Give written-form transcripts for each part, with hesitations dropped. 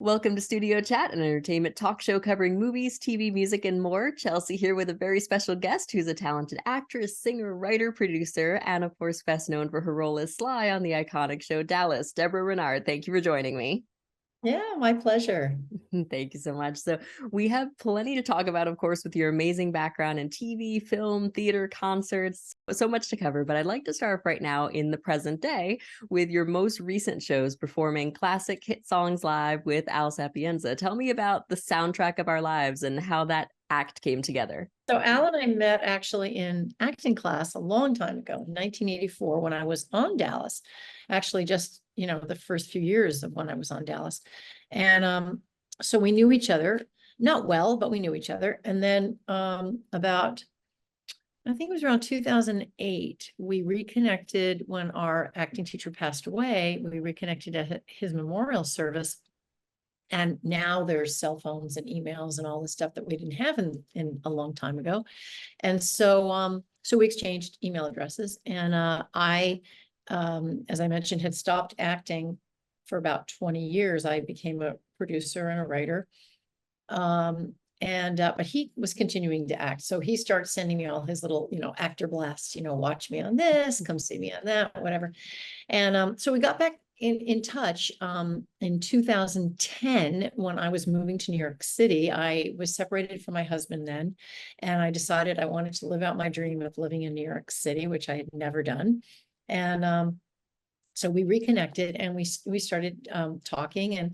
Welcome to Studio Chat, an entertainment talk show covering movies, TV, music, and more. Chelsea here with a very special guest who's a talented actress, singer, writer, producer, and of course best known for her role as Sly on the iconic show Dallas. Deborah Rennard, thank you for joining me. Yeah, my pleasure. Thank you so much. So we have plenty to talk about, of course, with your amazing background in TV, film, theater, concerts, so much to cover. But I'd like to start off right now in the present day with your most recent shows performing classic hit songs live with Al Sapienza. Tell me about the soundtrack of our lives and how that act came together. So Al and I met actually in acting class a long time ago, in 1984, when I was on Dallas. Actually, just the first few years of when I was on Dallas, and so we knew each other, not well, but we knew each other. And then about, I think it was around 2008, we reconnected when our acting teacher passed away. We reconnected at his memorial service. And now there's cell phones and emails and all the stuff that we didn't have in a long time ago. And so we exchanged email addresses. And I, as I mentioned, had stopped acting for about 20 years. I became a producer and a writer. But he was continuing to act. So he started sending me all his little, actor blasts, watch me on this, come see me on that, whatever. And so we got back in touch in 2010 when I was moving to New York City. I was separated from my husband then, and I decided I wanted to live out my dream of living in New York City, which I had never done. And so we reconnected, and we started talking,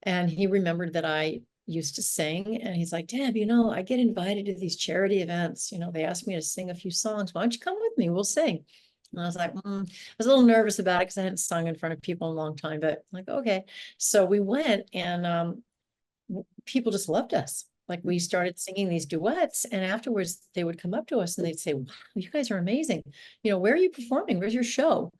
and he remembered that I used to sing, and he's like, Deb, I get invited to these charity events. They asked me to sing a few songs. Why don't you come with me? We'll sing. And I was like, I was a little nervous about it because I hadn't sung in front of people in a long time, but I'm like, okay. So we went, and people just loved us. Like, we started singing these duets, and afterwards they would come up to us and they'd say, wow, you guys are amazing. Where are you performing? Where's your show?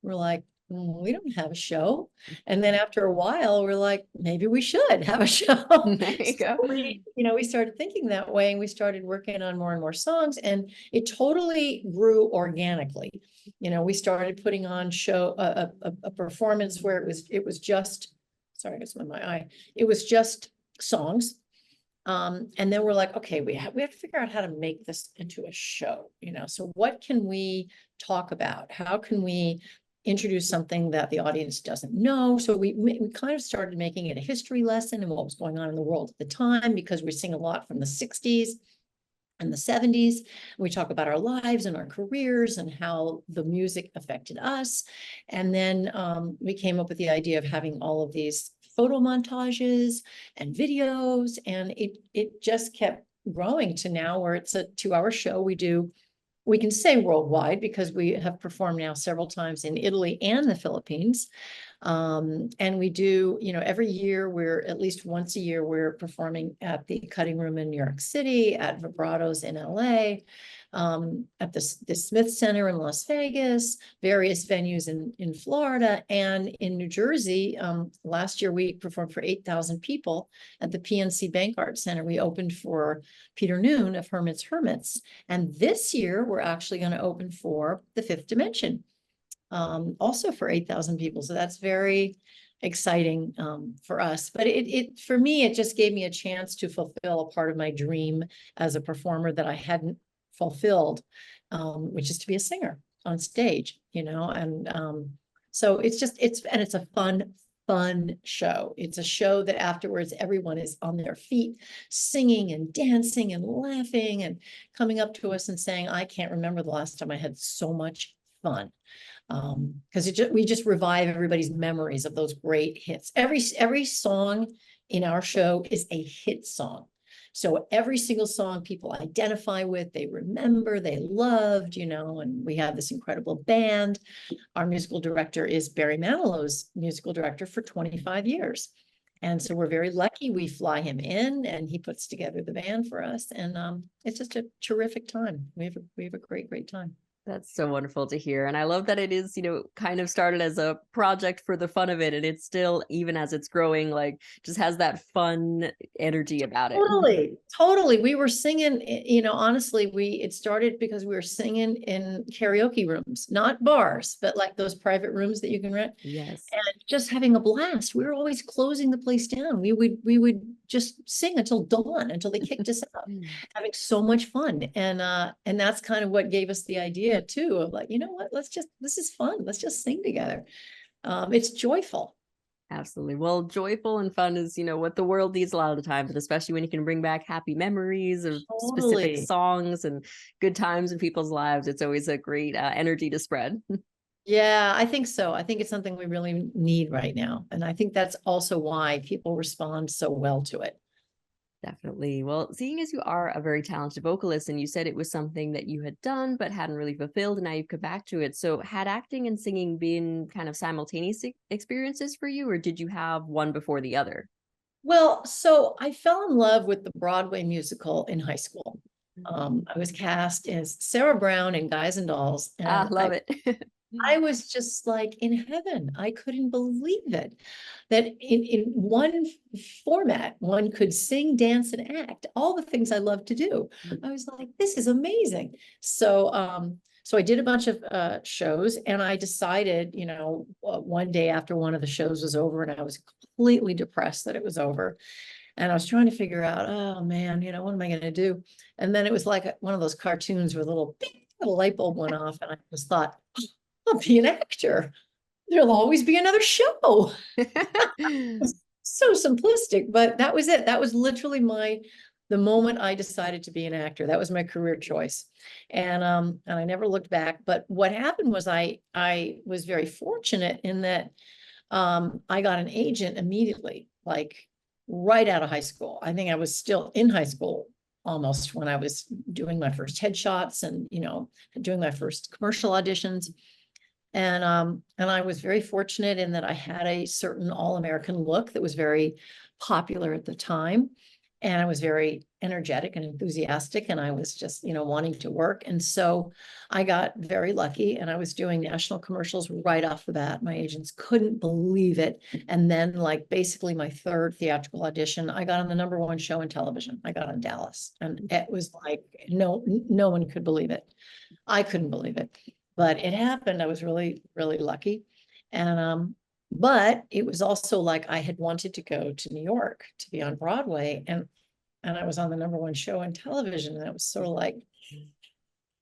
We're like, we don't have a show. And then after a while, we're like, maybe we should have a show. There you go. We started thinking that way, and we started working on more and more songs, and it totally grew organically. We started putting on a performance where it was just, sorry, I just went my eye. It was just songs. And then we're like, okay, we have to figure out how to make this into a show, so what can we talk about? How can we introduce something that the audience doesn't know? So we kind of started making it a history lesson and what was going on in the world at the time, because we sing a lot from the 60s and the 70s. We talk about our lives and our careers and how the music affected us. And then we came up with the idea of having all of these photo montages and videos, and it just kept growing to now where it's a 2-hour show. We can say worldwide because we have performed now several times in Italy and the Philippines. And we do, every year, at least once a year, we're performing at the Cutting Room in New York City, at Vibratos in LA, at the Smith Center in Las Vegas, various venues in Florida, and in New Jersey. Last year, we performed for 8,000 people at the PNC Bank Art Center. We opened for Peter Noon of Hermit's Hermits. And this year, we're actually going to open for The Fifth Dimension, also for 8,000 people. So that's very exciting for us. But for me, it just gave me a chance to fulfill a part of my dream as a performer that I hadn't fulfilled, which is to be a singer on stage, and so it's a fun show. It's a show that afterwards everyone is on their feet singing and dancing and laughing and coming up to us and saying, I can't remember the last time I had so much fun. Because we just revive everybody's memories of those great hits. Every song in our show is a hit song. So every single song people identify with, they remember, they loved, and we have this incredible band. Our musical director is Barry Manilow's musical director for 25 years. And so we're very lucky. We fly him in and he puts together the band for us. And it's just a terrific time. We have a great time. That's so wonderful to hear. And I love that it is, kind of started as a project for the fun of it. And it's still, even as it's growing, like just has that fun energy about it. Totally, totally. We were singing, honestly, it started because we were singing in karaoke rooms, not bars, but like those private rooms that you can rent, Yes. and just having a blast. We were always closing the place down. We would just sing until dawn, until they kicked us out, having so much fun. And that's kind of what gave us the idea too, of like, you know what, this is fun. Let's just sing together. It's joyful. Absolutely. Well, joyful and fun is, what the world needs a lot of the time, but especially when you can bring back happy memories of specific Totally. songs and good times in people's lives. It's always a great energy to spread. Yeah, I think so. I think it's something we really need right now. And I think that's also why people respond so well to it. Definitely. Well, seeing as you are a very talented vocalist and you said it was something that you had done but hadn't really fulfilled and now you've come back to it. So had acting and singing been kind of simultaneous experiences for you, or did you have one before the other? Well, so I fell in love with the Broadway musical in high school. I was cast as Sarah Brown in Guys and Dolls, Ah, and love it. I was just like in heaven. I couldn't believe it. That in one format, one could sing, dance, and act, all the things I love to do. I was like, this is amazing. So I did a bunch of shows, and I decided, one day after one of the shows was over, and I was completely depressed that it was over. And I was trying to figure out, oh man, what am I going to do? And then it was like one of those cartoons where a little light bulb went off, and I just thought, I'll be an actor. There'll always be another show. So simplistic, but that was it. That was literally the moment I decided to be an actor. That was my career choice. And I never looked back. But what happened was I was very fortunate in that I got an agent immediately, like right out of high school. I think I was still in high school almost when I was doing my first headshots and, doing my first commercial auditions. And I was very fortunate in that I had a certain all-American look that was very popular at the time. And I was very energetic and enthusiastic, and I was just, wanting to work. And so I got very lucky, and I was doing national commercials right off the bat. My agents couldn't believe it. And then, like, basically my third theatrical audition, I got on the #1 show in television. I got on Dallas, and it was like, no one could believe it. I couldn't believe it. But it happened. I was really, really lucky. But it was also like I had wanted to go to New York to be on Broadway, and I was on the #1 show on television. And it was sort of like,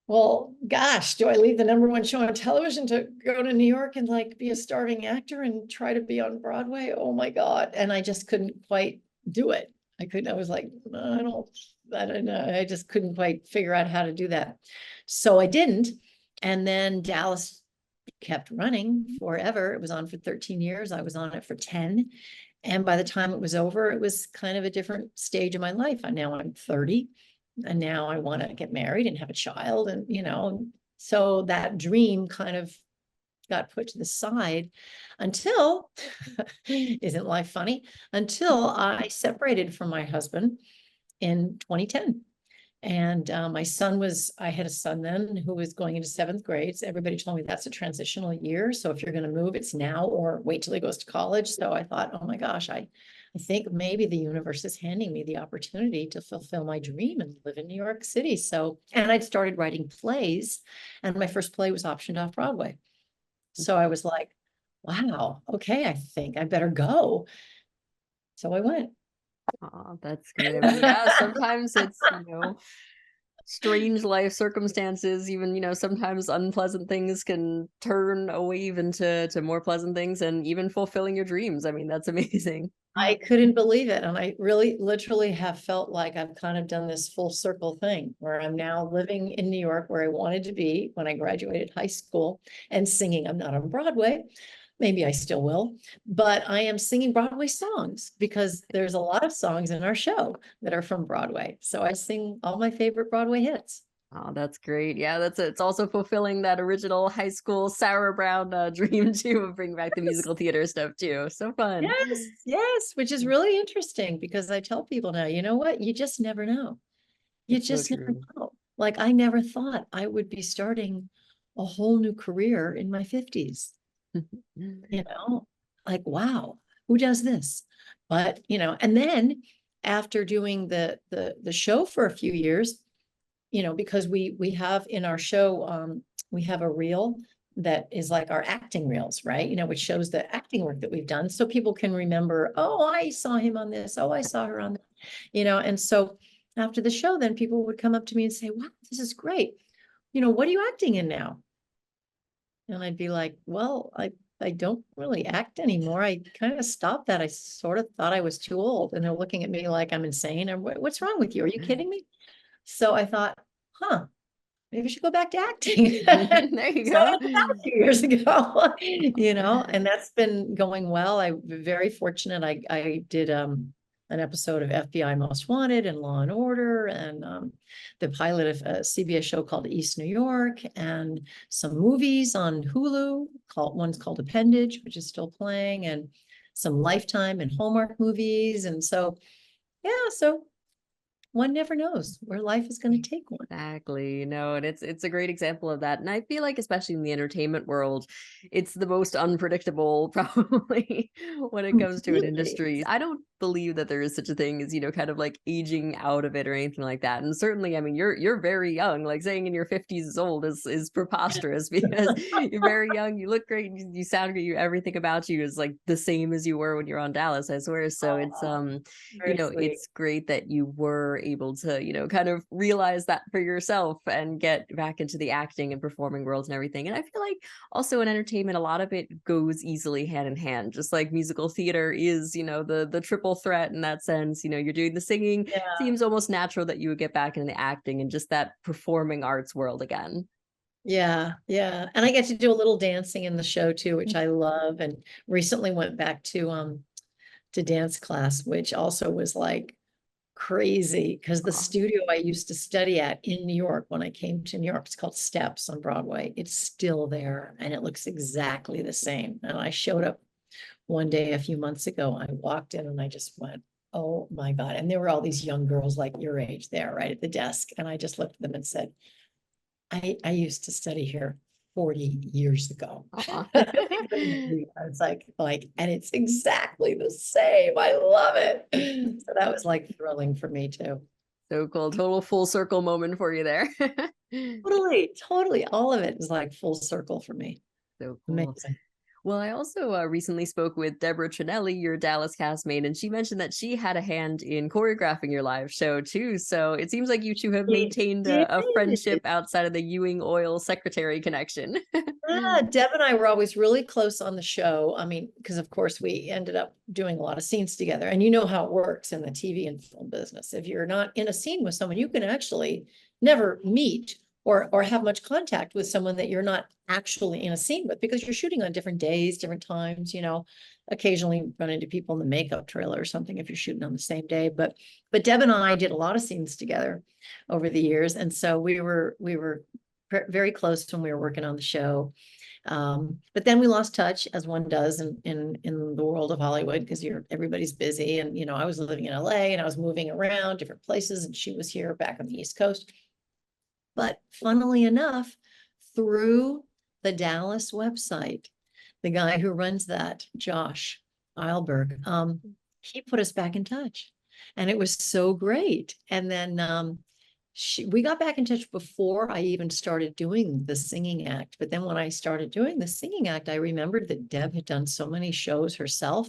well, gosh, do I leave the #1 show on television to go to New York and like be a starving actor and try to be on Broadway? Oh my God. And I just couldn't quite do it. I was like, no, I don't know. I just couldn't quite figure out how to do that. So I didn't. And then Dallas kept running forever. It was on for 13 years. I was on it for 10. And by the time it was over, it was kind of a different stage of my life. And now I'm 30, and now I want to get married and have a child. And, so that dream kind of got put to the side until, isn't life funny? Until I separated from my husband in 2010. And I had a son then who was going into 7th grade. So everybody told me that's a transitional year. So if you're going to move, it's now or wait till he goes to college. So I thought, oh my gosh, I think maybe the universe is handing me the opportunity to fulfill my dream and live in New York City. So, and I'd started writing plays, and my first play was optioned off Broadway. So I was like, wow, okay, I think I better go. So I went. Oh, that's great. I mean, yeah, sometimes it's, strange life circumstances, even, sometimes unpleasant things can turn a wave into more pleasant things and even fulfilling your dreams. I mean, that's amazing. I couldn't believe it. And I really literally have felt like I've kind of done this full circle thing where I'm now living in New York where I wanted to be when I graduated high school, and singing. I'm not on Broadway. Maybe I still will, but I am singing Broadway songs because there's a lot of songs in our show that are from Broadway. So I sing all my favorite Broadway hits. Oh, that's great. Yeah, it's also fulfilling that original high school Sarah Brown dream too, of bringing back the musical theater stuff too. So fun. Yes, yes, which is really interesting because I tell people now, you know what? You just never know. You It's so just never true. know. Like I never thought I would be starting a whole new career in my 50s. You know, like, wow, who does this? But, you know, and then after doing the show for a few years, you know, because we have in our show, we have a reel that is like our acting reels, right? You know, which shows the acting work that we've done. So people can remember, oh, I saw him on this. Oh, I saw her on that, you know, and so after the show, then people would come up to me and say, wow, this is great. You know, what are you acting in now? And I'd be like, well, I don't really act anymore. I kind of stopped that. I sort of thought I was too old. And they're looking at me like I'm insane. And what's wrong with you? Are you kidding me? So I thought, huh, maybe I should go back to acting. There you So I go. got that a few years ago, you know, and that's been going well. I'm very fortunate. I did an episode of FBI Most Wanted and Law and Order, and the pilot of a CBS show called East New York, and some movies on Hulu. One's called Appendage, which is still playing, and some Lifetime and Hallmark movies. And so, yeah, so one never knows where life is going to take one. Exactly. No, and it's a great example of that. And I feel like especially in the entertainment world, it's the most unpredictable probably when it comes to an Completely. industry. I don't believe that there is such a thing as, you know, kind of like aging out of it or anything like that. And certainly, I mean, you're very young. Like saying in your 50s is old is preposterous because you're very young, you look great, you sound great, everything about you is like the same as you were when you're on Dallas, I swear. So it's Oh, you very know, sweet. it's great that you were able to, you know, kind of realize that for yourself and get back into the acting and performing worlds and everything. And I feel like also in entertainment, a lot of it goes easily hand in hand, just like musical theater is, you know, the triple threat in that sense. You know, you're doing the singing, Yeah. seems almost natural that you would get back into the acting and just that performing arts world again. Yeah, yeah. And I get to do a little dancing in the show too, which I love. And recently went back to dance class, which also was like crazy because the Aw. studio I used to study at in New York when I came to New York, it's called Steps on Broadway. It's still there and it looks exactly the same. And I showed up one day a few months ago. I walked in and I just went, oh my God. And there were all these young girls like your age there, right at the desk. And I just looked at them and said, I used to study here 40 years ago. Aw. It's like, and it's exactly the same. I love it. So that was like thrilling for me too. So cool. Total full circle moment for you there. Totally, totally. All of it is like full circle for me. So cool. Amazing. Well, I also recently spoke with Deborah Tranelli, your Dallas castmate, and she mentioned that she had a hand in choreographing your live show too. So it seems like you two have It maintained did. a friendship outside of the Ewing Oil secretary connection. Yeah, Deb and I were always really close on the show. I mean, because of course we ended up doing a lot of scenes together. And you know how it works in the TV and film business. If you're not in a scene with someone, you can actually never meet or have much contact with someone that you're not actually in a scene with because you're shooting on different days, different times, you know, occasionally run into people in the makeup trailer or something if you're shooting on the same day. But Deb and I did a lot of scenes together over the years. And so we were very close when we were working on the show. But then we lost touch, as one does in the world of Hollywood, because everybody's busy. And you know, I was living in LA and I was moving around different places, and she was here back on the East Coast. But funnily enough, through the Dallas website, the guy who runs that, Josh Eilberg, he put us back in touch, and it was so great. And then we got back in touch before I even started doing the singing act. But then when I started doing the singing act, I remembered that Deb had done so many shows herself.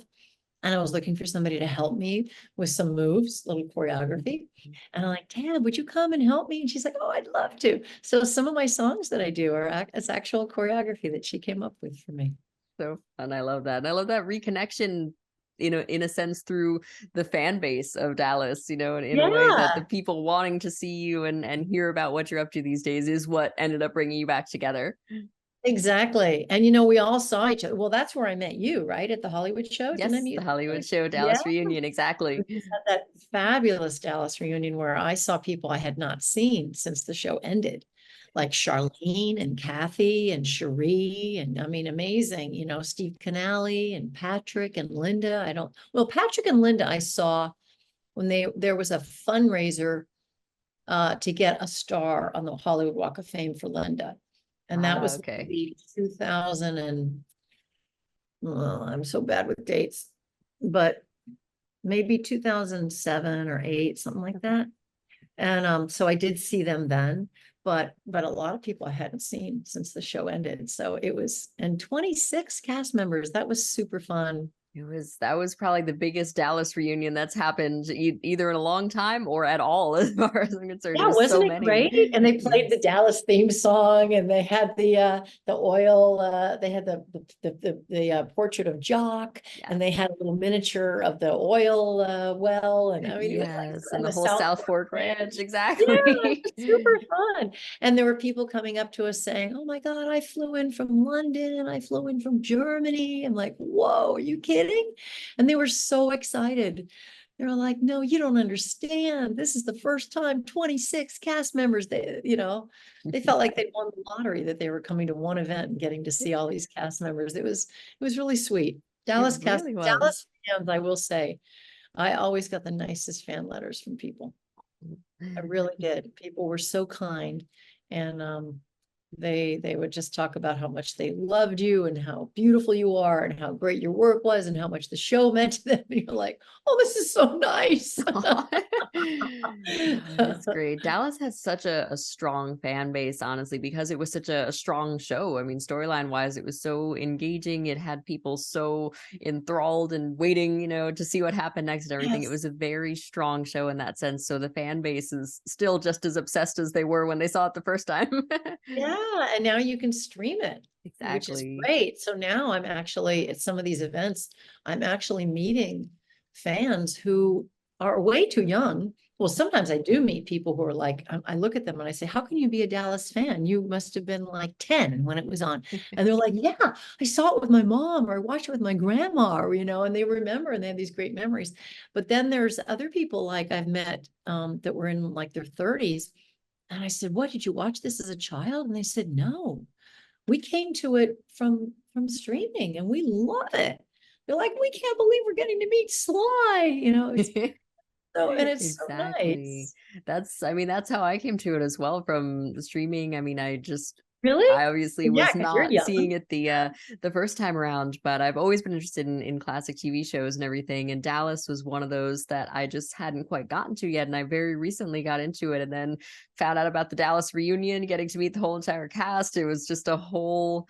And I was looking for somebody to help me with some moves, little choreography. And I'm like, Deb, would you come and help me? And she's like, oh, I'd love to. So some of my songs that I do are it's actual choreography that she came up with for me. So fun. I love that. And I love that reconnection, you know, in a sense through the fan base of Dallas, you know, in a way that the Yeah. people wanting to see you and hear about what you're up to these days is what ended up bringing you back together. Exactly. And you know, we all saw each other. Well, that's where I met you, right? At the Hollywood show. Didn't I Yes, meet the you? Hollywood show, Yeah. Dallas reunion. We Exactly. just had that fabulous Dallas reunion where I saw people I had not seen since the show ended, like Charlene and Kathy and Cherie, and I mean, amazing, you know, Steve Canale and Patrick and Linda. Well, Patrick and Linda I saw when there was a fundraiser to get a star on the Hollywood Walk of Fame for Linda. And that was Okay. maybe 2000 and, well, I'm so bad with dates, but maybe 2007 or 8, something like that. And so I did see them then, but a lot of people I hadn't seen since the show ended. So it was, and 26 cast members. That was super fun. That was probably the biggest Dallas reunion that's happened either in a long time or at all, as far as I'm concerned. It Yeah, was so wasn't it many. great? And they played the Yes. Dallas theme song, and they had the oil, they had the portrait of Jock, and they Yes. had a little miniature of the oil well, and I mean it was like, Yes. And and the the whole South South Fork Fork Ranch. Ranch. Yeah, Exactly. it's super fun. And there were people coming up to us saying, "Oh my God, I flew in from London, I flew in from Germany." I'm like, "Whoa, are you kidding?" And they were so excited. They were like, "No, you don't understand. This is the first time 26 cast members, they felt like they'd won the lottery, that they were coming to one event and getting to see all these cast members. It was really sweet. It really was. Dallas fans, I will say, I always got the nicest fan letters from people. I really did. People were so kind, and they would just talk about how much they loved you and how beautiful you are and how great your work was and how much the show meant to them. And you're like, "Oh, this is so nice." It's great. Dallas has such a strong fan base, honestly, because it was such a strong show. I mean, storyline wise, it was so engaging. It had people so enthralled and waiting, to see what happened next and everything. It Yes. was a very strong show in that sense. So the fan base is still just as obsessed as they were when they saw it the first time. Yeah, and now you can stream it, which is Exactly. great. So now I'm actually at some of these events, I'm actually meeting fans who are way too young. Well, sometimes I do meet people who are like, I look at them and I say, "How can you be a Dallas fan? You must have been like 10 when it was on." And they're like, "Yeah, I saw it with my mom, or I watched it with my grandma, or, and they remember, and they have these great memories. But then there's other people like I've met that were in like their 30s. And I said, "What, did you watch this as a child?" And they said, "No, we came to it from streaming and we love it." They're like, "We can't believe we're getting to meet Sly." It's so Exactly. nice. I mean, that's how I came to it as well, from the streaming. I mean, Really? I obviously Yeah, was because you're not young. seeing it the first time around, but I've always been interested in classic TV shows and everything. And Dallas was one of those that I just hadn't quite gotten to yet. And I very recently got into it and then found out about the Dallas reunion, getting to meet the whole entire cast. It was just a whole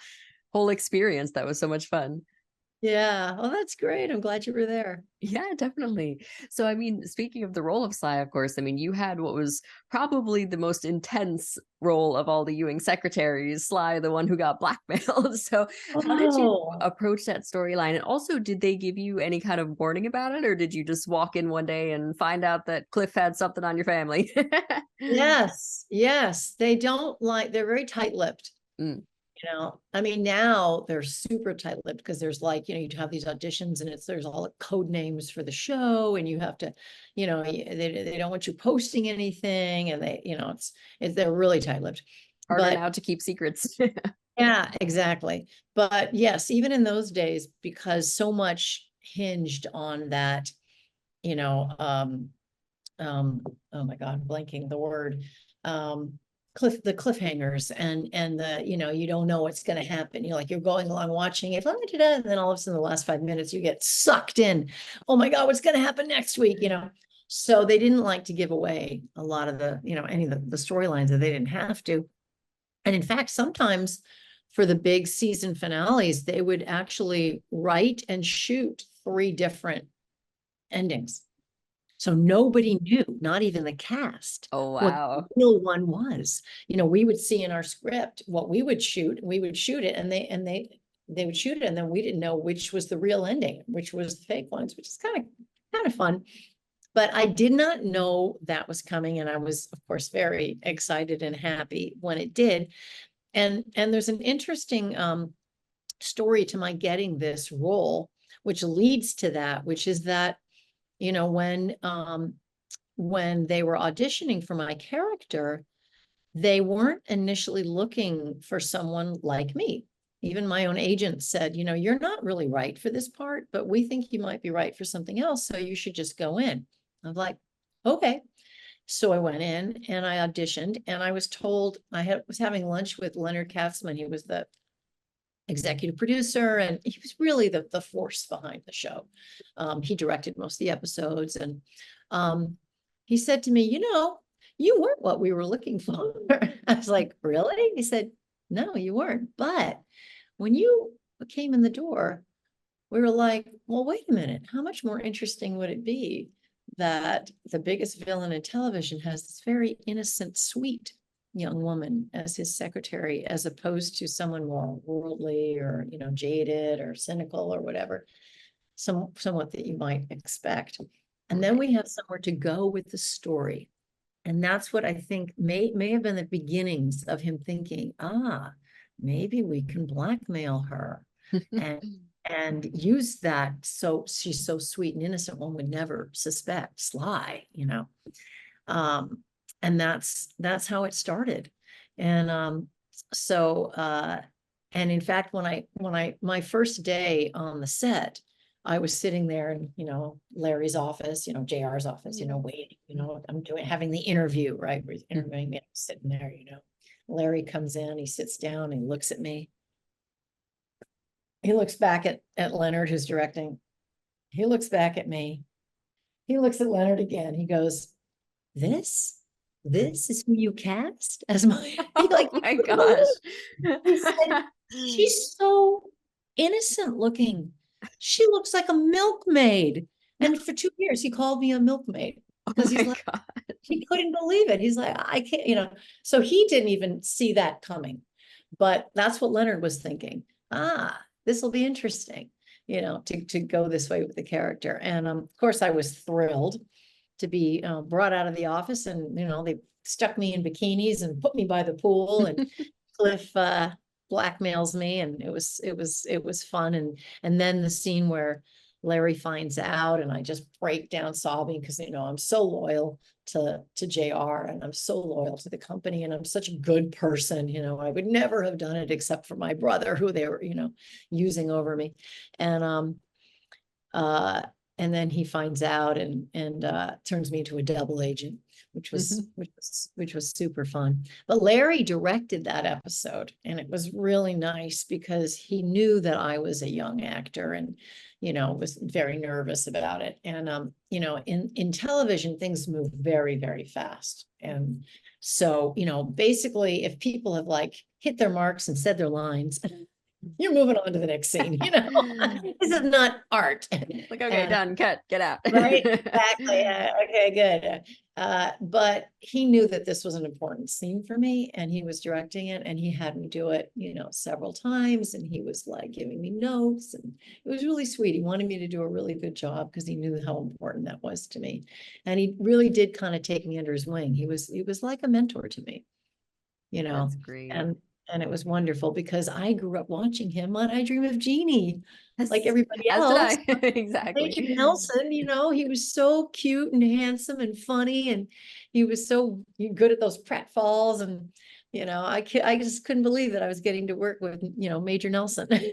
experience that was so much fun. Yeah. Oh, that's great. I'm glad you were there. Yeah, definitely. So, I mean, speaking of the role of Sly, of course, I mean, you had what was probably the most intense role of all the Ewing secretaries, Sly, the one who got blackmailed. So, how did you Oh, approach that storyline? And also, did they give you any kind of warning about it, or did you just walk in one day and find out that Cliff had something on your family? yes. Yes. They're very tight-lipped. Mm. I mean, now they're super tight-lipped because there's like, you have these auditions and there's all the code names for the show, and you have to, they don't want you posting anything, and they're really tight-lipped. Harder But now to keep secrets. yeah, exactly. But yes, even in those days, because so much hinged on that, you know, oh my God, I'm blanking the word. The cliffhangers, and you don't know what's going to happen. You're going along watching it, and then all of a sudden, the last 5 minutes, you get sucked in. Oh my God, what's going to happen next week? So they didn't like to give away a lot of any of the storylines that they didn't have to. And in fact, sometimes for the big season finales, they would actually write and shoot 3 different endings. So nobody knew, not even the cast, Oh, what the wow. real one was. We would see in our script what we would shoot, it, and they would shoot it, and then we didn't know which was the real ending, which was the fake ones, which is kind of fun. But I did not know that was coming, and I was, of course, very excited and happy when it did. And there's an interesting story to my getting this role, which leads to that, which is that when they were auditioning for my character, they weren't initially looking for someone like me. Even my own agent said, "You're not really right for this part, but we think you might be right for something else, so you should just go in." I was like, "Okay." So I went in and I auditioned, and I was told was having lunch with Leonard Katzman. He was the executive producer, and he was really the force behind the show. He directed most of the episodes, and he said to me, you weren't what we were looking for. I was like, really? He said, no, you weren't. But when you came in the door, we were like, well, wait a minute. How much more interesting would it be that the biggest villain in television has this very innocent, sweet young woman as his secretary, as opposed to someone more worldly or, jaded or cynical or whatever, somewhat that you might expect. And then we have somewhere to go with the story. And that's what I think may have been the beginnings of him thinking, maybe we can blackmail her and use that. So she's so sweet and innocent, one would never suspect, sly, and that's how it started. And and in fact, my first day on the set, I was sitting there in, Larry's office, JR's office, waiting, I'm having the interview, right? Where he's interviewing me, I'm sitting there, Larry comes in, he sits down, he looks at me. He looks back at Leonard, who's directing. He looks back at me. He looks at Leonard again. He goes, this is who you cast as my, oh my gosh. He said, she's so innocent looking. She looks like a milkmaid. And for 2 years, he called me a milkmaid because he's like, he couldn't believe it. He's like, I can't, so he didn't even see that coming. But that's what Leonard was thinking. This will be interesting, to go this way with the character. And of course, I was thrilled to be brought out of the office, and they stuck me in bikinis and put me by the pool, and Cliff blackmails me, and it was fun. And then the scene where Larry finds out, and I just break down sobbing because I'm so loyal to JR, and I'm so loyal to the company, and I'm such a good person. I would never have done it except for my brother, who they were using over me. And then he finds out and turns me into a double agent, which was super fun. But Larry directed that episode, and it was really nice because he knew that I was a young actor, and was very nervous about it. And in television, things move very, very fast. And so basically, if people have hit their marks and said their lines, you're moving on to the next scene. This is not art. Okay, done, cut, get out. Right, exactly. Okay, good. But he knew that this was an important scene for me, and he was directing it, and he had me do it, several times, and he was giving me notes, and it was really sweet. He wanted me to do a really good job because he knew how important that was to me, and he really did kind of take me under his wing. He was like a mentor to me, That's great. And it was wonderful because I grew up watching him on I Dream of Jeannie, like everybody As else. did I. Exactly. Major Nelson, he was so cute and handsome and funny, and he was so good at those pratfalls, and I just couldn't believe that I was getting to work with Major Nelson. That's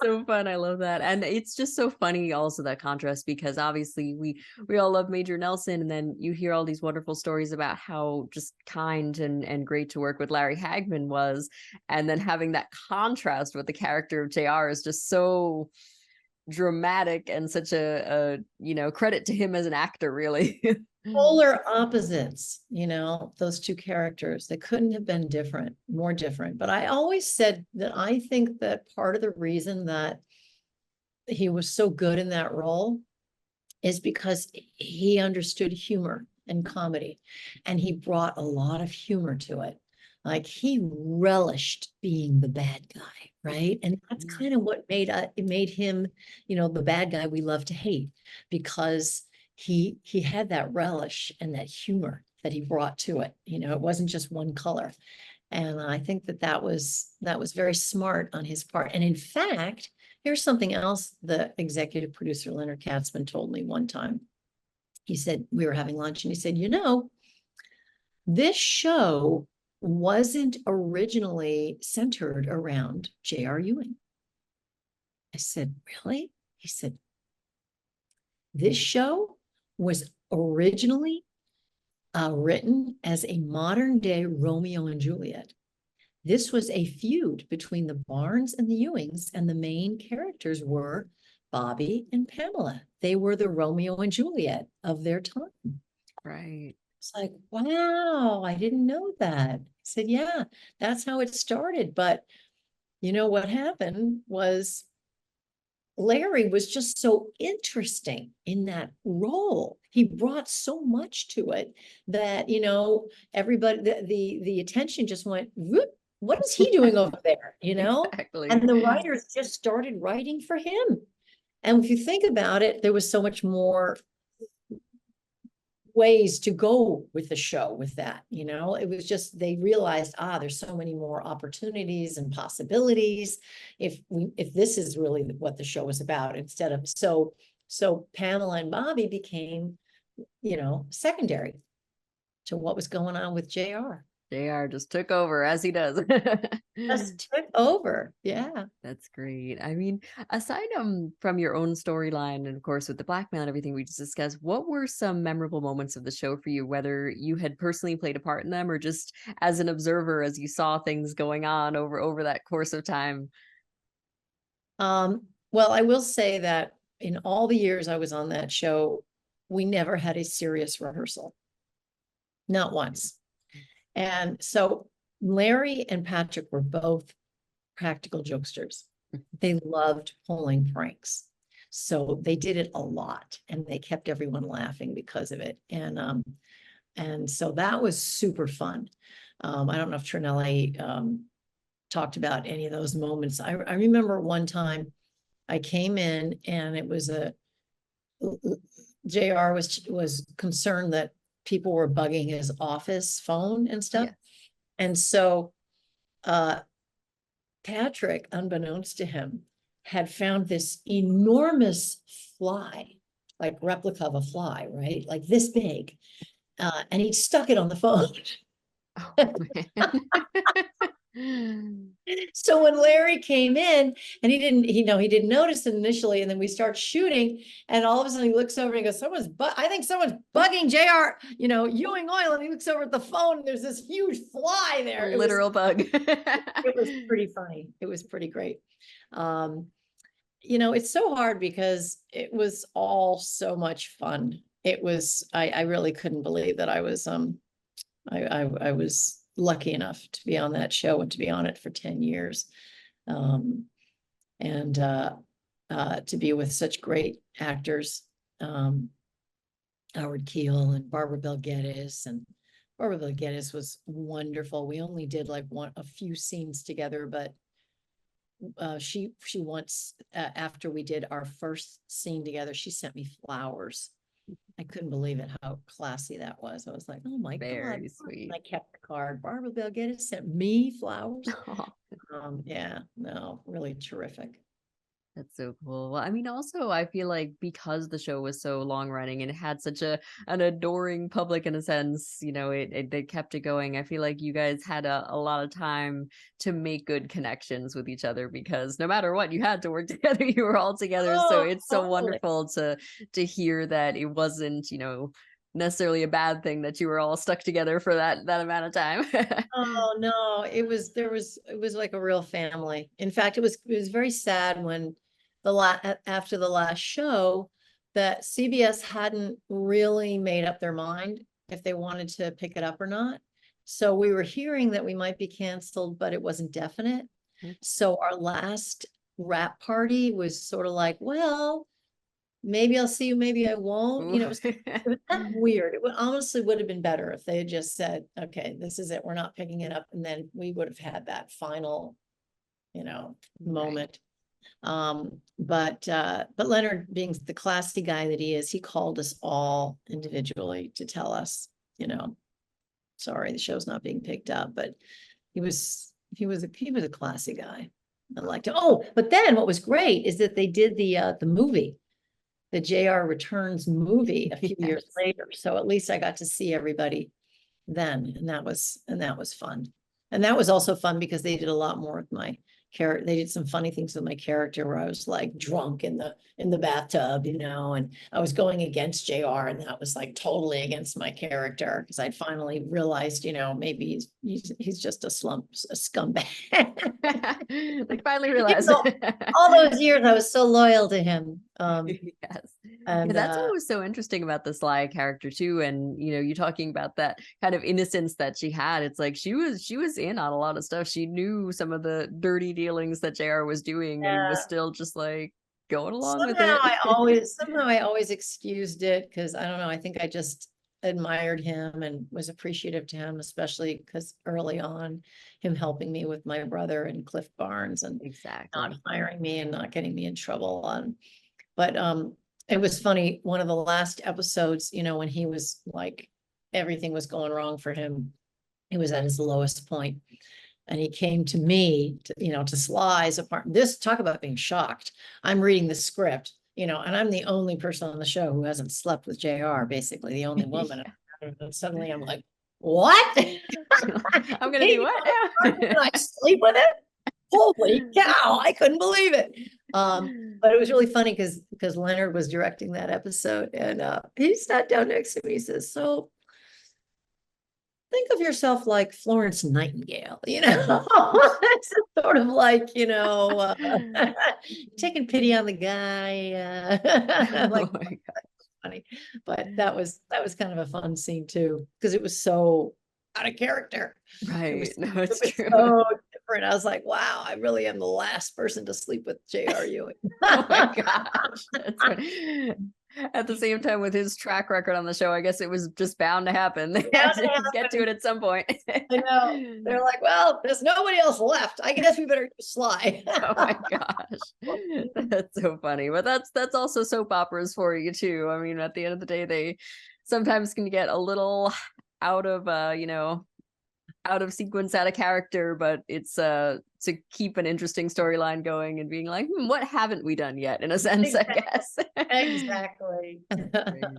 so fun. I love that. And it's just so funny also, that contrast, because obviously we all love Major Nelson, and then you hear all these wonderful stories about how just kind and great to work with Larry Hagman was, and then having that contrast with the character of JR is just so dramatic, and such a credit to him as an actor, really. Polar opposites, those two characters, they couldn't have been more different. But I always said that I think that part of the reason that he was so good in that role is because he understood humor and comedy, and he brought a lot of humor to it. He relished being the bad guy, right? And that's kind of what made him, the bad guy we love to hate, because he had that relish and that humor that he brought to it. It wasn't just one color. And I think that was very smart on his part. And in fact, here's something else the executive producer, Leonard Katzman, told me one time. He said, we were having lunch, and he said, this show wasn't originally centered around J.R. Ewing. I said, really? He said, this show was originally written as a modern day Romeo and Juliet. This was a feud between the Barnes and the Ewings, and the main characters were Bobby and Pamela. They were the Romeo and Juliet of their time. Right. It's like, wow, I didn't know that. I said, yeah, that's how it started. But you know what happened was Larry was just so interesting in that role. He brought so much to it that, you know, everybody, the attention just went, whoop, what is he doing over there? You know, Exactly. and the writers just started writing for him. And if you think about it, there was so much more ways to go with the show with that, you know. It was just, they realized, there's so many more opportunities and possibilities if this is really what the show is about, instead of so Pamela and Bobby became, you know, secondary to what was going on with JR. JR just took over, as he does. Just took over. Yeah. That's great. I mean, aside from your own storyline and of course with the blackmail and everything we just discussed, what were some memorable moments of the show for you, whether you had personally played a part in them or just as an observer as you saw things going on over that course of time? Well, I will say that in all the years I was on that show, we never had a serious rehearsal. Not once. And so Larry and Patrick were both practical jokesters. They loved pulling pranks. So they did it a lot, and they kept everyone laughing because of it. And so that was super fun. I don't know if Tranelli talked about any of those moments. I remember one time I came in and it was JR was concerned that people were bugging his office phone and stuff. Yeah. And so Patrick, unbeknownst to him, had found this enormous fly, like replica of a fly, right? Like this big. And he stuck it on the phone. Oh, man. So when Larry came in and he didn't notice it initially, and then we start shooting, and all of a sudden he looks over and he goes, I think someone's bugging JR, you know, Ewing Oil. And he looks over at the phone and there's this huge fly there. A literal bug. It was pretty funny. It was pretty great. You know, it's so hard because it was all so much fun. It was, I really couldn't believe that I was lucky enough to be on that show and to be on it for 10 years. And to be with such great actors, Howard Keel and Barbara Bel Geddes. And Barbara Bel Geddes was wonderful. We only did like a few scenes together, but she once, after we did our first scene together, she sent me flowers. I couldn't believe it, how classy that was. I was like, oh my God. Very sweet. And I kept the card. Barbara Bel Geddes sent me flowers. Oh. Yeah, no, really terrific. That's so cool. Well, I mean, also, I feel like because the show was so long running and it had such an adoring public in a sense, you know, they kept it going. I feel like you guys had a lot of time to make good connections with each other because no matter what, you had to work together. You were all together. So it's so wonderful to hear that it wasn't, you know, necessarily a bad thing that you were all stuck together for that amount of time. Oh no, it was like a real family. In fact, it was very sad when after the last show that CBS hadn't really made up their mind if they wanted to pick it up or not. So we were hearing that we might be canceled, but it wasn't definite. So our last wrap party was sort of like, well, maybe I'll see you, maybe I won't. You know, it was kind of weird. It honestly would have been better if they had just said, okay, this is it, we're not picking it up. And then we would have had that final, you know, moment. But Leonard, being the classy guy that he is, he called us all individually to tell us, you know, sorry, the show's not being picked up. But he was a classy guy. I liked it. Oh, but then what was great is that they did the movie, the JR Returns movie a few years later. So at least I got to see everybody then. And that was fun. And that was also fun because they did a lot more with my character. They did some funny things with my character where I was like drunk in the bathtub, and I was going against JR, and that was like totally against my character because I'd finally realized, maybe he's just a scumbag. Like finally realized. All those years I was so loyal to him. Yes. And that's what was so interesting about the Sly character too. And you talking about that kind of innocence that she had. It's like she was in on a lot of stuff. She knew some of the dirty dealings that JR was doing and was still just like going along with it. Somehow I always excused it because I don't know, I think I just admired him and was appreciative to him, especially because early on him helping me with my brother and Cliff Barnes and not firing me and not getting me in trouble on. But it was funny, one of the last episodes, when he was like, everything was going wrong for him. He was at his lowest point. And he came to me, to Sly's apartment. Talk about being shocked. I'm reading the script, and I'm the only person on the show who hasn't slept with JR, basically the only woman. And suddenly I'm like, what? I'm going to do what now? Can I sleep with it? Holy cow, I couldn't believe it. But it was really funny because Leonard was directing that episode, and he sat down next to me. He says, so think of yourself like Florence Nightingale, it's sort of like, taking pity on the guy. Like, oh my God, funny. But that was kind of a fun scene too, because it was so out of character. Right. It's true. So different. I was like, wow, I really am the last person to sleep with J.R. Ewing. Oh my gosh. That's right. At the same time, with his track record on the show, I guess it was just bound to happen. They had to get to it at some point. I know. They're like, well, there's nobody else left. I guess we better do Sly. Oh my gosh. That's so funny. But that's also soap operas for you too. I mean, at the end of the day, they sometimes can get a little out of out of sequence, out of character, but it's to keep an interesting storyline going and being like, what haven't we done yet, in a sense, I guess. Exactly.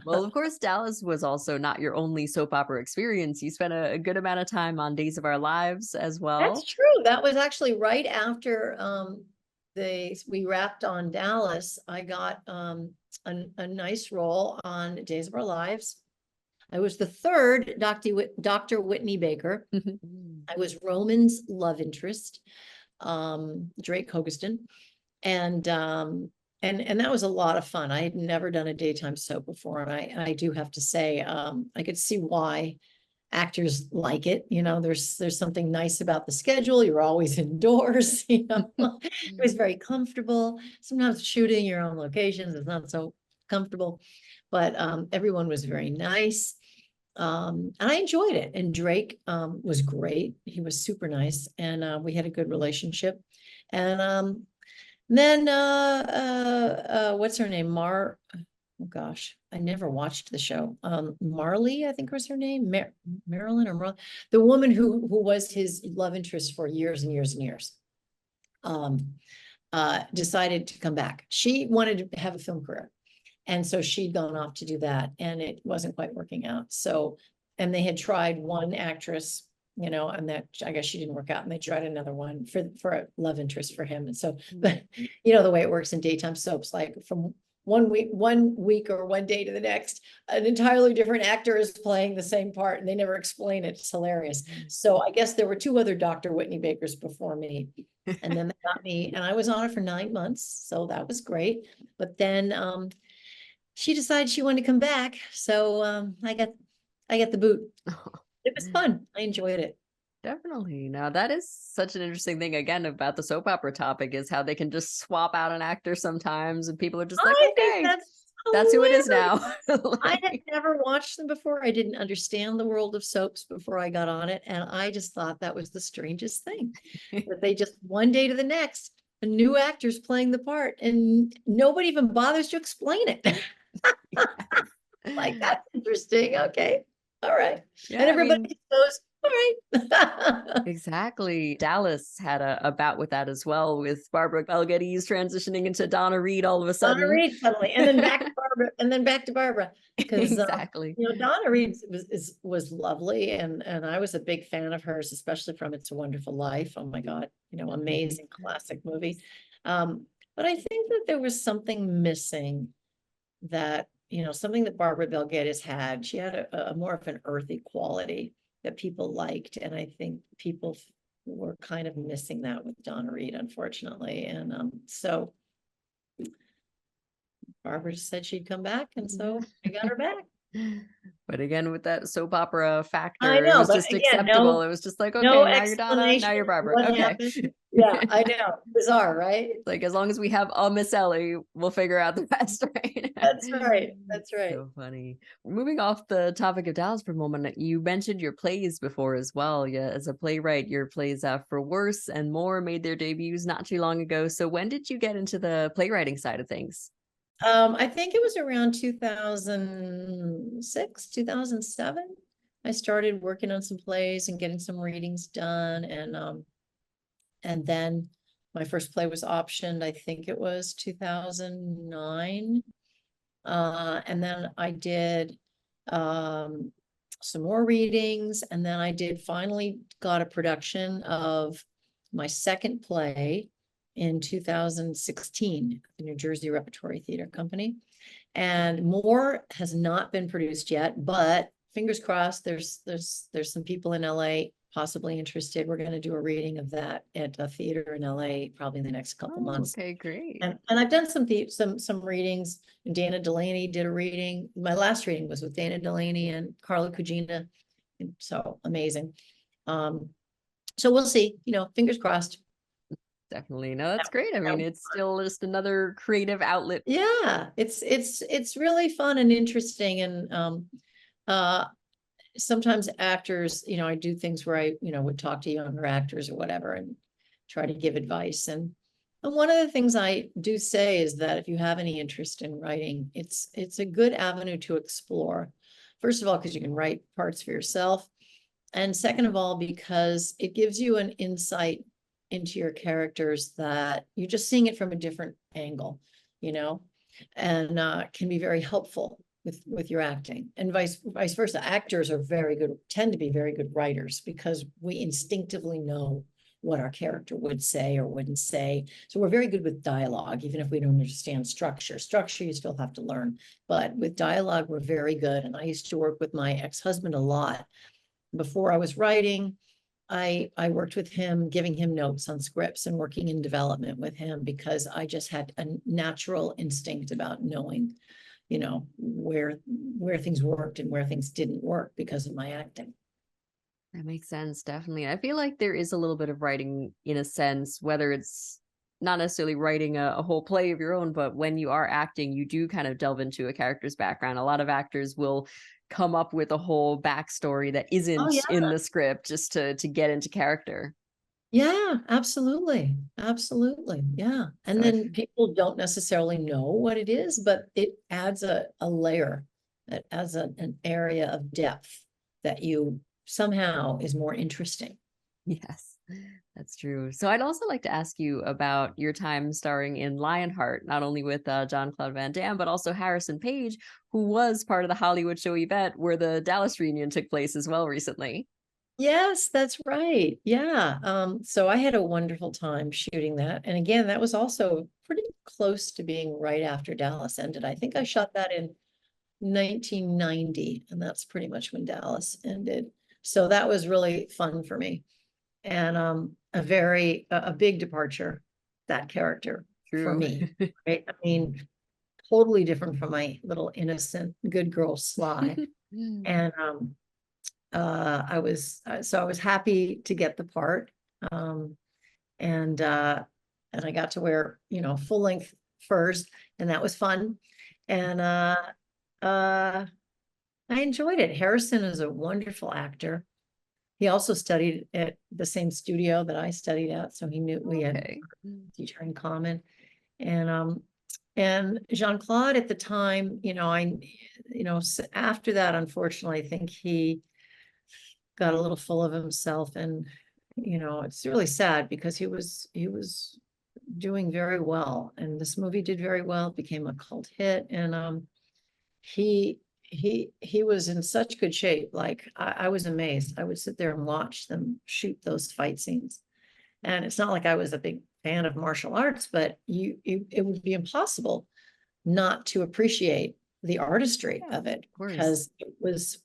Well, of course, Dallas was also not your only soap opera experience. You spent a good amount of time on Days of Our Lives as well. That's true. That was actually right after we wrapped on Dallas. I got a nice role on Days of Our Lives. I was the third Dr. Whitney Baker. I was Roman's love interest, Drake Hogestyn. And that was a lot of fun. I had never done a daytime soap before. And I do have to say, I could see why actors like it. There's something nice about the schedule. You're always indoors. It was very comfortable. Sometimes shooting your own locations is not so comfortable, but everyone was very nice. And I enjoyed it. And Drake was great. He was super nice. And we had a good relationship. And then what's her name? Oh gosh, I never watched the show. Marley, I think was her name. Marilyn or Marley, the woman who was his love interest for years and years and years. Decided to come back. She wanted to have a film career. And so she'd gone off to do that, and it wasn't quite working out. So, and they had tried one actress, and that, I guess she didn't work out, and they tried another one for a love interest for him. And so, but the way it works in daytime soaps, like from one week or one day to the next, an entirely different actor is playing the same part, and they never explain it. It's hilarious. So I guess there were two other Dr. Whitney Bakers before me, and then they got me, and I was on it for 9 months. So that was great. But then, she decided she wanted to come back. So I got the boot. It was fun. I enjoyed it. Definitely. Now that is such an interesting thing again about the soap opera topic, is how they can just swap out an actor sometimes and people are just like, okay, that's who it is now. I had never watched them before. I didn't understand the world of soaps before I got on it. And I just thought that was the strangest thing, that they just one day to the next, a new actor's playing the part and nobody even bothers to explain it. Like, that's interesting. Okay. All right. Yeah, and everybody goes, all right. Exactly. Dallas had a bout with that as well, with Barbara Bel Geddes transitioning into Donna Reed all of a sudden. Donna Reed suddenly, and then back to Barbara Barbara, and then back to Barbara. Because Exactly. Donna Reed was lovely, and I was a big fan of hers, especially from It's a Wonderful Life. Oh my God, amazing classic movie. But I think that there was something missing, that something that Barbara Bel Geddes had. She had a more of an earthy quality that people liked, and I think people were kind of missing that with Donna Reed, unfortunately. And so Barbara just said she'd come back, and so I got her back. But again, with that soap opera factor, I it know, was but just again, acceptable. It was just like, no okay, now you're Donna, now explanation you're of Barbara. what Okay. happened. Yeah, I know. Bizarre, right? Like, as long as we have a Miss Ellie, we'll figure out the rest, right? That's right. That's right. So funny. Moving off the topic of Dallas for a moment, you mentioned your plays before as well. Yeah, as a playwright, your plays For Worse and More made their debuts not too long ago. So when did you get into the playwriting side of things? I think it was around 2006, 2007. I started working on some plays and getting some readings done. And then my first play was optioned, I think it was 2009. And then I did some more readings, and then I finally got a production of my second play in 2016, the New Jersey Repertory Theater Company. And more has not been produced yet, but fingers crossed, there's some people in LA possibly interested. We're going to do a reading of that at a theater in LA probably in the next couple months. Okay, great. And I've done some readings. And Dana Delaney did a reading. My last reading was with Dana Delaney and Carla Cugina. And so amazing. So we'll see, fingers crossed. Definitely. No, that's great. I mean, it's still just another creative outlet. Yeah, it's really fun and interesting. And sometimes actors, I do things where I, would talk to younger actors or whatever and try to give advice. And one of the things I do say is that if you have any interest in writing, it's a good avenue to explore. First of all, because you can write parts for yourself. And second of all, because it gives you an insight into your characters that you're just seeing it from a different angle, and can be very helpful with your acting, and vice versa. Actors are tend to be very good writers, because we instinctively know what our character would say or wouldn't say. So we're very good with dialogue, even if we don't understand structure. Structure you still have to learn, but with dialogue we're very good. And I used to work with my ex-husband a lot. Before I was writing, I worked with him, giving him notes on scripts and working in development with him, because I just had a natural instinct about knowing, where things worked and where things didn't work because of my acting. That makes sense, definitely. I feel like there is a little bit of writing in a sense, whether it's not necessarily writing a whole play of your own, but when you are acting, you do kind of delve into a character's background. A lot of actors will come up with a whole backstory that isn't in the script, just to get into character. Yeah, absolutely. Absolutely. Yeah. And So then people don't necessarily know what it is, but it adds a layer, that adds an area of depth that you somehow is more interesting. yes, that's true. So I'd also like to ask you about your time starring in Lionheart, not only with Jean-Claude Van Damme, but also Harrison Page, who was part of the Hollywood show Yvette, where the Dallas reunion took place as well recently. Yes, that's right. Yeah. So I had a wonderful time shooting that. And again, that was also pretty close to being right after Dallas ended. I think I shot that in 1990, and that's pretty much when Dallas ended. So that was really fun for me. And a big departure, that character for me. Right? I mean, totally different from my little innocent good girl Sly. And I was happy to get the part. And I got to wear, full length furs, and that was fun. And I enjoyed it. Harrison is a wonderful actor. He also studied at the same studio that I studied at, so he knew we had a teacher in common. And Jean-Claude at the time, after that, unfortunately, I think he got a little full of himself, and it's really sad, because he was doing very well, and this movie did very well. It became a cult hit, and he was in such good shape. Like I was amazed. I would sit there and watch them shoot those fight scenes. And it's not like I was a big fan of martial arts, but it would be impossible not to appreciate the artistry Yeah, of it, of course. because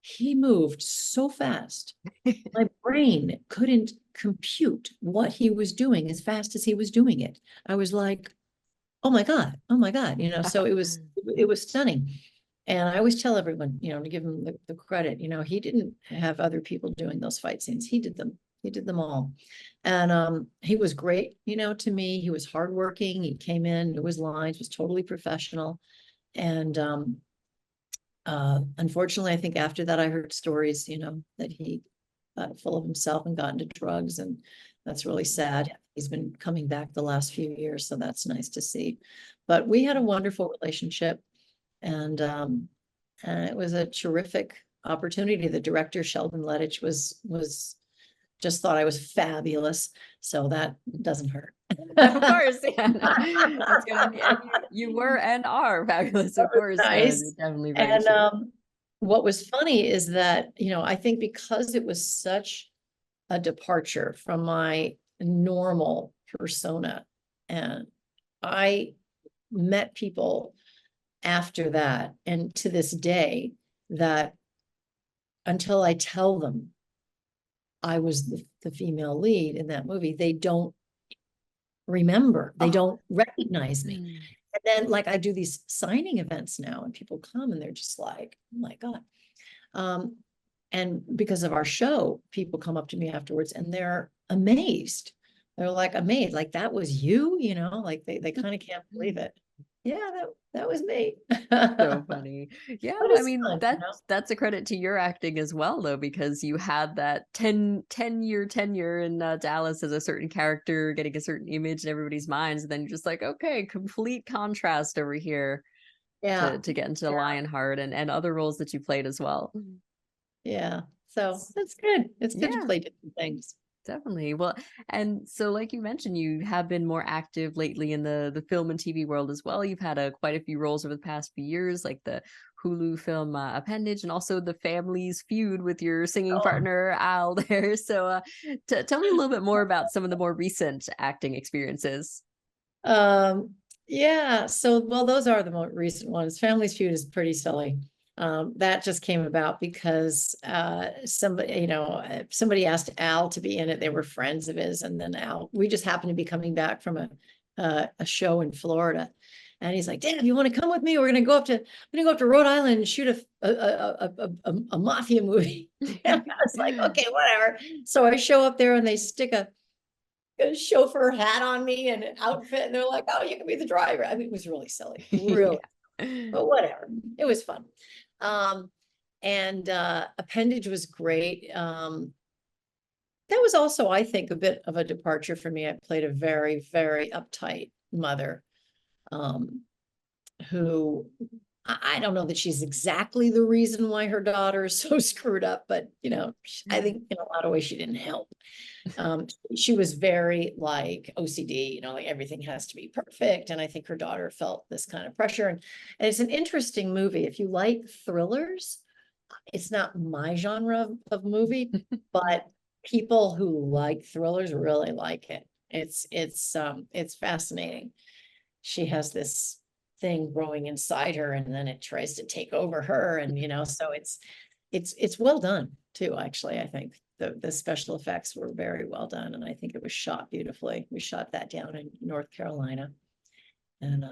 he moved so fast. My brain couldn't compute what he was doing as fast as he was doing it. I was like, oh my God, oh my God, so it was stunning. And I always tell everyone, to give him the credit, he didn't have other people doing those fight scenes. He did them. He did them all. And he was great, to me. He was hardworking. He came in, knew his lines, was totally professional. And unfortunately, I think after that, I heard stories, that he got full of himself and got into drugs, and that's really sad. He's been coming back the last few years, so that's nice to see. But we had a wonderful relationship, and it was a terrific opportunity. The director, Sheldon Lettich, was just thought I was fabulous, so that doesn't hurt. Of course, yeah. That's gonna be, and you were and are fabulous, of course. So Nice. you're definitely very And true. what was funny is that, I think because it was such a departure from my normal persona, and I met people after that, and to this day, that until I tell them I was the female lead in that movie, they don't remember, they don't recognize me. Mm. And then, like, I do these signing events now, and people come and they're just like, oh my God. And because of our show, people come up to me afterwards and they're amazed. They're like amazed, like that was you, like they kind of can't believe it. Yeah, that was me. So But funny. Yeah, I it's mean, fun, that's a credit to your acting as well, though, because you had that 10-year tenure in Dallas as a certain character, getting a certain image in everybody's minds, and then you're just like, okay, complete contrast over here Yeah, to get into yeah, Lionheart and other roles that you played as well. yeah. So that's good. It's good to Yeah. play different things. Definitely. Well, and so like you mentioned, you have been more active lately in the film and TV world as well. You've had quite a few roles over the past few years, like the Hulu film Appendage, and also the Family's Feud with your singing Oh, partner Al there. So, tell me a little bit more about some of the more recent acting experiences. um, yeah. So, well, those are the more recent ones. Family's Feud is pretty silly. That just came about because somebody asked Al to be in it. They were friends of his, and then we just happened to be coming back from a show in Florida, and he's like, "Dad, you want to come with me? We're gonna go up to Rhode Island and shoot a mafia movie." And I was like, "Okay, whatever." So I show up there, and they stick a chauffeur hat on me and an outfit, and they're like, "Oh, you can be the driver." I mean, it was really silly, really, Yeah. but whatever. It was fun. Um, and Appendage was great. That was also, I think, a bit of a departure for me. I played a very, very uptight mother, um, who I don't know that she's exactly the reason why her daughter is so screwed up, but I think in a lot of ways she didn't help. She was very like OCD, like everything has to be perfect. And I think her daughter felt this kind of pressure. And it's an interesting movie. If you like thrillers, it's not my genre of movie, but people who like thrillers really like it. It's fascinating. She has this thing growing inside her, and then it tries to take over her. And so it's well done too, actually. I think the special effects were very well done, and I think it was shot beautifully. We shot that down in North Carolina. And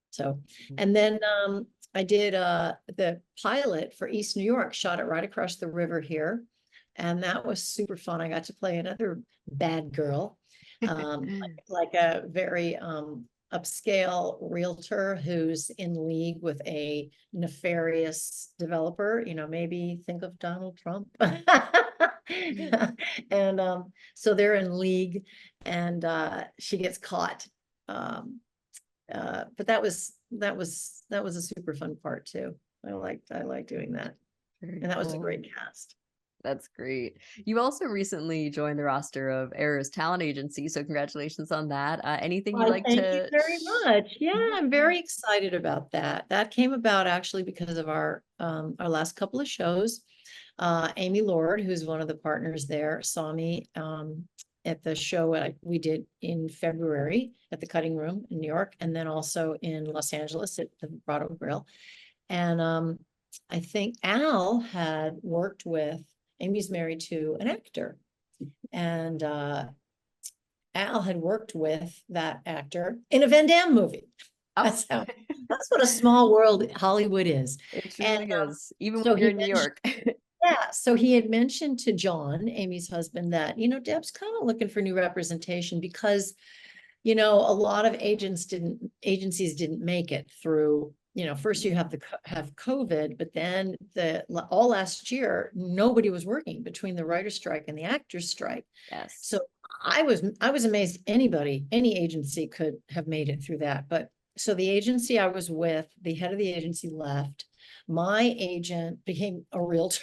so, and then I did the pilot for East New York, shot it right across the river here. And that was super fun. I got to play another bad girl, like a very upscale realtor who's in league with a nefarious developer, maybe think of Donald Trump. And so they're in league, and she gets caught. But that was a super fun part too. I liked doing that. Very And that was a cool. great cast. That's great. You also recently joined the roster of Era's talent agency, so congratulations on that. Anything you'd Well, like thank you to very much. Yeah, Yeah. I'm very excited about that. That came about actually because of our last couple of shows. Amy Lord, who's one of the partners there, saw me at the show we did in February at the Cutting Room in New York, and then also in Los Angeles at the Grotto Grill. And I think Al had worked with, Amy's married to an actor, and Al had worked with that actor in a Van Damme movie. Oh, That's what a small world Hollywood is. it And truly is, even so when you're he in New mentioned, York. yeah, so he had mentioned to John, Amy's husband, that, Deb's kind of looking for new representation because, a lot of agencies didn't make it through, first you have COVID, but then all last year, nobody was working between the writer's strike and the actor's strike. Yes. So I was amazed any agency could have made it through that. But so the agency I was with, the head of the agency left. My agent became a realtor.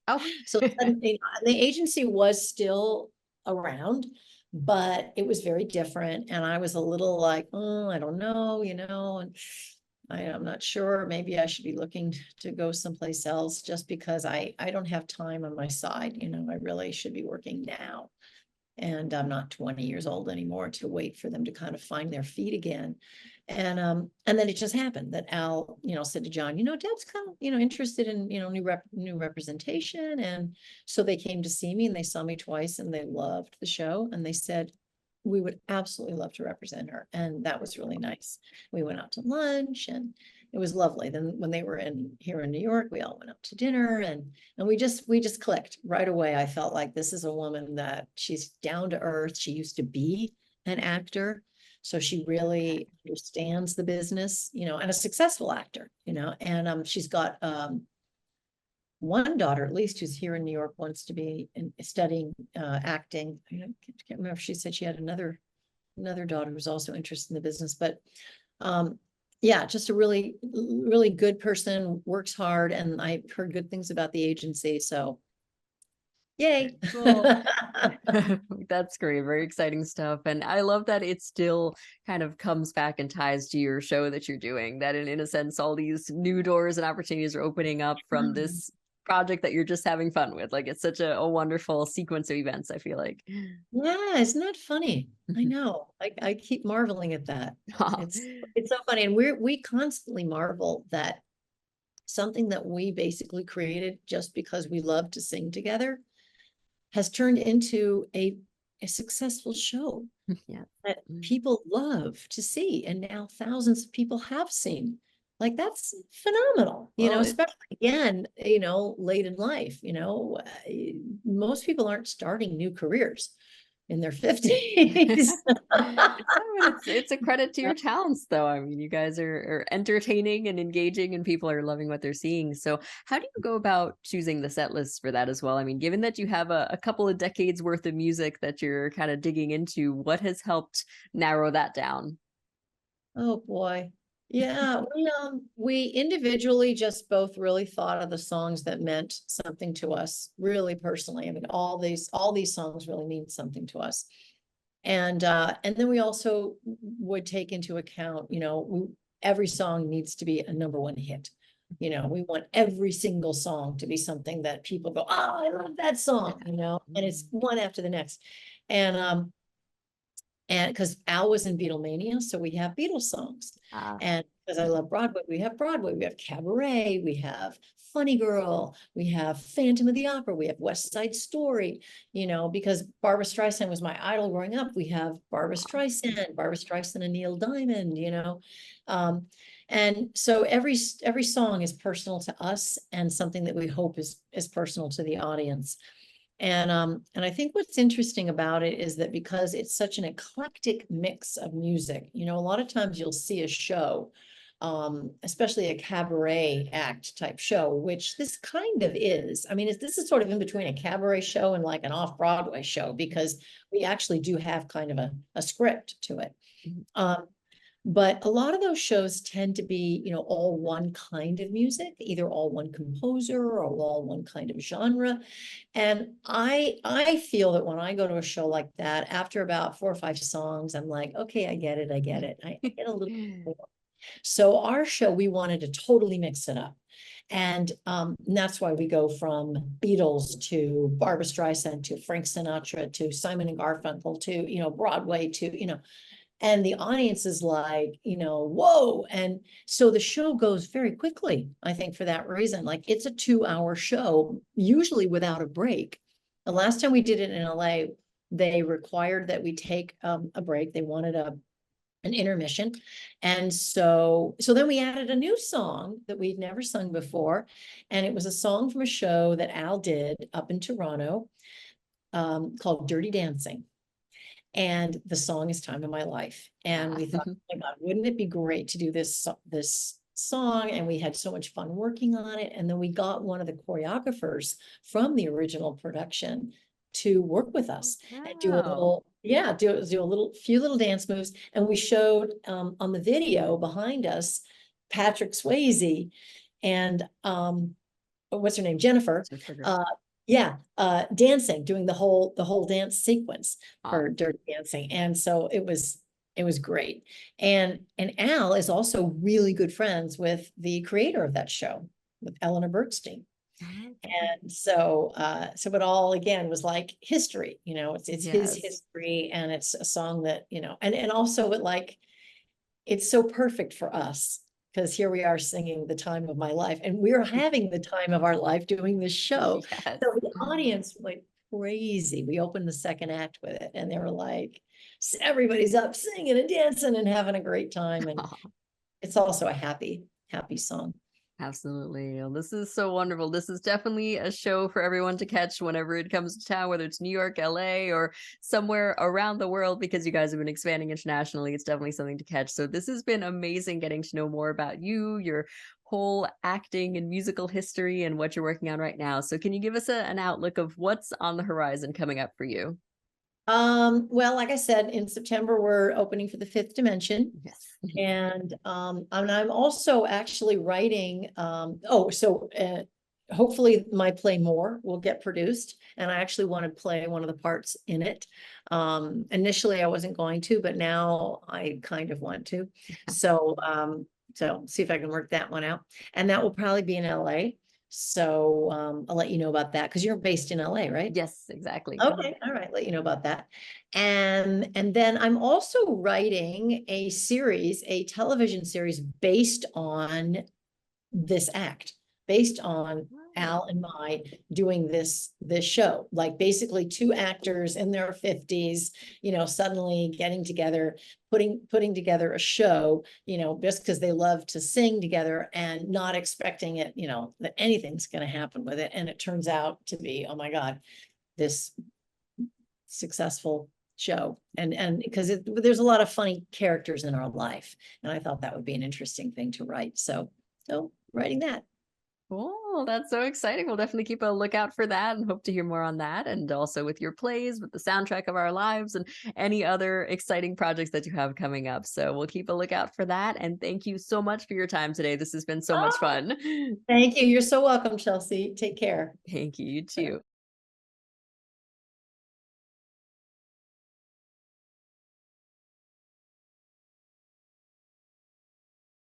Oh, So the agency was still around, but it was very different. And I was a little like, oh, I don't know, and I'm not sure. Maybe I should be looking to go someplace else just because I don't have time on my side. I really should be working now. And I'm not 20 years old anymore to wait for them to kind of find their feet again. And then it just happened that Al, said to John, Deb's kind of, interested in, new representation. And so they came to see me and they saw me twice and they loved the show. And they said, we would absolutely love to represent her. And that was really nice. We went out to lunch and it was lovely. Then when they were here in New York, we all went out to dinner and we just clicked right away. I felt like this is a woman that she's down to earth. She used to be an actor. So she really understands the business, and a successful actor, and she's got one daughter at least who's here in New York, wants to be studying acting. I can't remember if she said she had another daughter who's also interested in the business, but yeah, just a really, really good person, works hard, and I heard good things about the agency. So yay. cool. That's great. Very exciting stuff. And I love that it still kind of comes back and ties to your show that you're doing, that in a sense, all these new doors and opportunities are opening up from this project that you're just having fun with. Like it's such a wonderful sequence of events, I feel like. Yeah, isn't that funny? I know. I keep marveling at that. It's so funny. And we constantly marvel that something that we basically created just because we love to sing together has turned into a successful show Yeah. that people love to see. And now thousands of people have seen. Like that's phenomenal, Well, especially again, late in life, most people aren't starting new careers in their 50s. it's a credit to your talents, though. I mean, you guys are entertaining and engaging, and people are loving what they're seeing. So, how do you go about choosing the set list for that as well? I mean, given that you have a couple of decades worth of music that you're kind of digging into, what has helped narrow that down? Oh boy. Yeah, we individually just both really thought of the songs that meant something to us really personally. I mean, all these songs really mean something to us. And then we also would take into account, every song needs to be a #1 hit. We want every single song to be something that people go, oh, I love that song, and it's one after the next. And because Al was in Beatlemania, so we have Beatles songs. And because I love Broadway, we have Cabaret, we have Funny Girl, we have Phantom of the Opera, we have West Side Story, because Barbra Streisand was my idol growing up. We have Barbra Streisand and Neil Diamond, and so every song is personal to us and something that we hope is personal to the audience. And I think what's interesting about it is that because it's such an eclectic mix of music, a lot of times you'll see a show, especially a cabaret act type show, which this kind of is. I mean, this is sort of in between a cabaret show and like an off-Broadway show, because we actually do have kind of a script to it. But a lot of those shows tend to be, you know, all one kind of music, either all one composer or all one kind of genre. And I feel that when I go to a show like that, after about 4 or 5 songs, I'm like, okay, I get it, I get it. I get a little more. So our show, we wanted to totally mix it up. And that's why we go from Beatles to Barbra Streisand to Frank Sinatra to Simon and Garfunkel to, you know, Broadway to, you know, and the audience is like, you know, whoa. And so the show goes very quickly, I think, for that reason. Like, it's a 2-hour show, usually without a break. The last time we did it in LA, they required that we take a break. They wanted an intermission. And so then we added a new song that we'd never sung before. And it was a song from a show that Al did up in Toronto, called Dirty Dancing. And the song is Time of My Life. And we thought, oh my God, wouldn't it be great to do this song? And we had so much fun working on it. And then we got one of the choreographers from the original production to work with us and do a little, do a little, few little dance moves. And we showed on the video behind us, Patrick Swayze and what's her name? Jennifer. Dancing, doing the whole dance sequence for Dirty Dancing. And so it was great. And Al is also really good friends with the creator of that show, with Eleanor Bergstein. And so it all again was like history, you know, it's his history, and it's a song that, you know, and also it's so perfect for us, because here we are singing the time of my life, and we're having the time of our life doing this show. So the audience went crazy. We opened the second act with it, and they were like, everybody's up singing and dancing and having a great time. And it's also a happy song. Absolutely. Well, this is so wonderful. This is definitely a show for everyone to catch whenever it comes to town, whether it's New York, LA, or somewhere around the world, because you guys have been expanding internationally. It's definitely something to catch. So this has been amazing getting to know more about you, your whole acting and musical history, and what you're working on right now. So can you give us an outlook of what's on the horizon coming up for you? Well, like I said, in September, we're opening for the Fifth Dimension. Yes. And I'm also actually writing, hopefully my play More will get produced, and I actually want to play one of the parts in it. Initially I wasn't going to, but now I kind of want to. So see if I can work that one out. And that will probably be in LA. So I'll let you know about that, because you're based in LA, right? Yes, exactly. Okay, all right, let you know about that. And then I'm also writing a television series based on this act, based on Al and my doing this show. Like, basically 2 actors in their 50s, you know, suddenly getting together, putting together a show, you know, just because they love to sing together, and not expecting it, you know, that anything's going to happen with it. And it turns out to be, oh my God, this successful show. And because there's a lot of funny characters in our life, and I thought that would be an interesting thing to write. So writing that. Cool. That's so exciting. We'll definitely keep a lookout for that and hope to hear more on that. And also with your plays, with the soundtrack of our lives, and any other exciting projects that you have coming up. So we'll keep a lookout for that. And thank you so much for your time today. This has been so much fun. Thank you. You're so welcome, Chelsea. Take care. Thank you. You too.